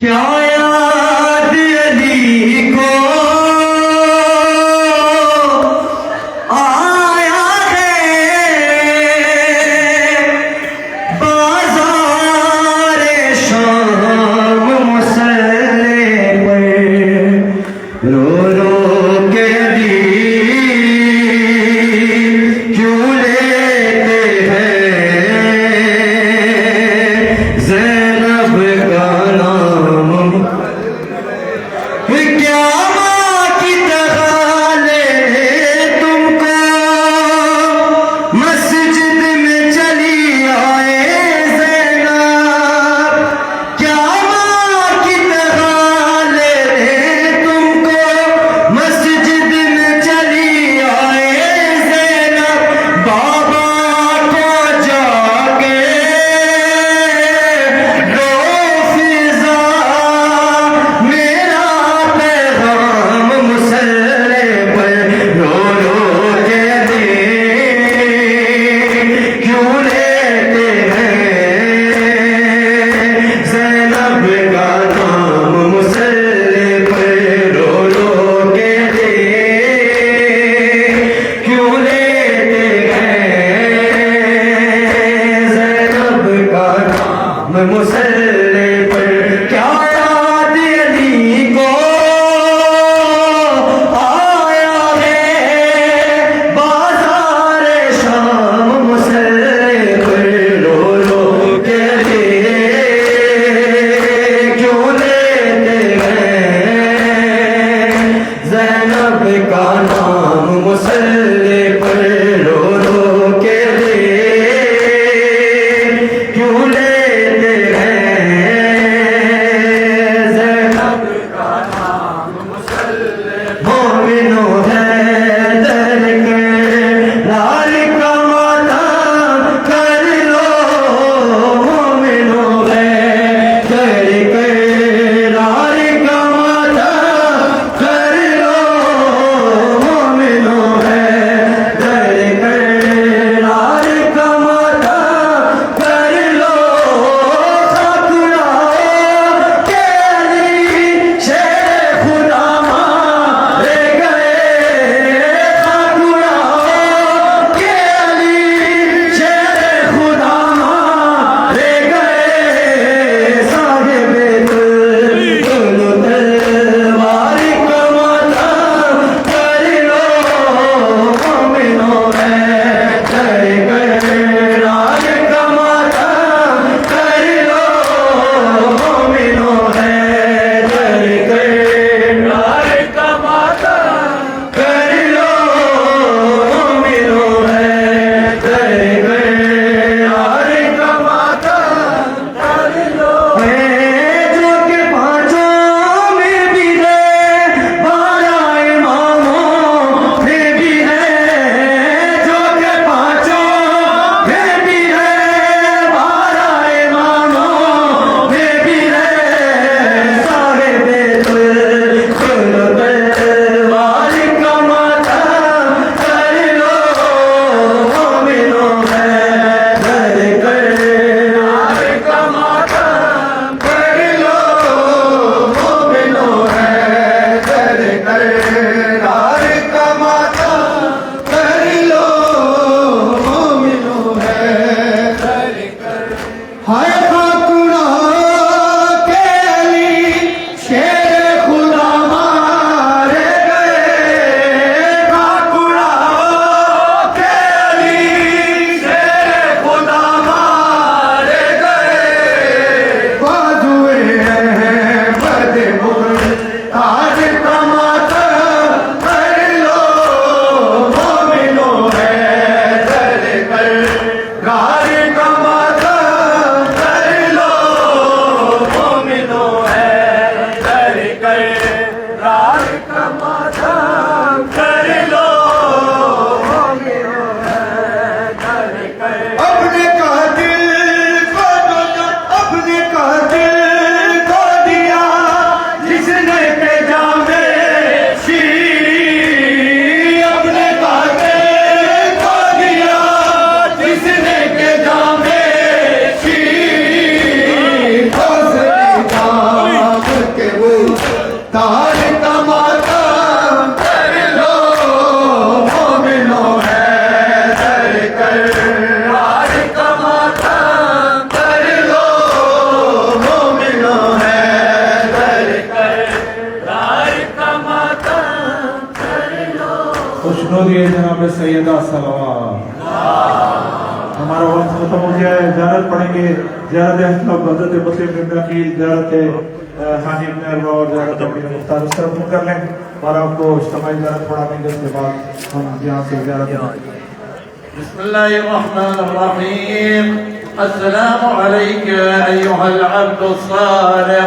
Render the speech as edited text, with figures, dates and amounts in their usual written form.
क्या याद अली को आया है बाज़ार शाम मुसल्ले पर रो रो के दिल क्यों लेते हैं ज़ैनब का नाम तारिक मातम कर लो मोमिनों हैदर कर, तारिक मातम कर लो मोमिनों हैदर कर, तारिक मातम कर लो। खुशनुदी जनाब सैयदा सलवात। हमारा वक्त खत्म हो गया है, ज़ियारत पढ़ेंगे, ज़ियारत हज़रत मुस्लिम इब्न अकील, ज़ियारत हाजी इब्न अरवा और ज़ियारत अमीर मुख्तार उस तरफ मुँह कर लें और आपको इज्तिमाई ज़ियारत पढ़ा देंगे। उसके बाद हम यहाँ से ज़ियारत बिस्मिल्लाहिर्रहमानिर्रहीम। अस्सलामु अलैका अय्युहल अब्दुस सालिह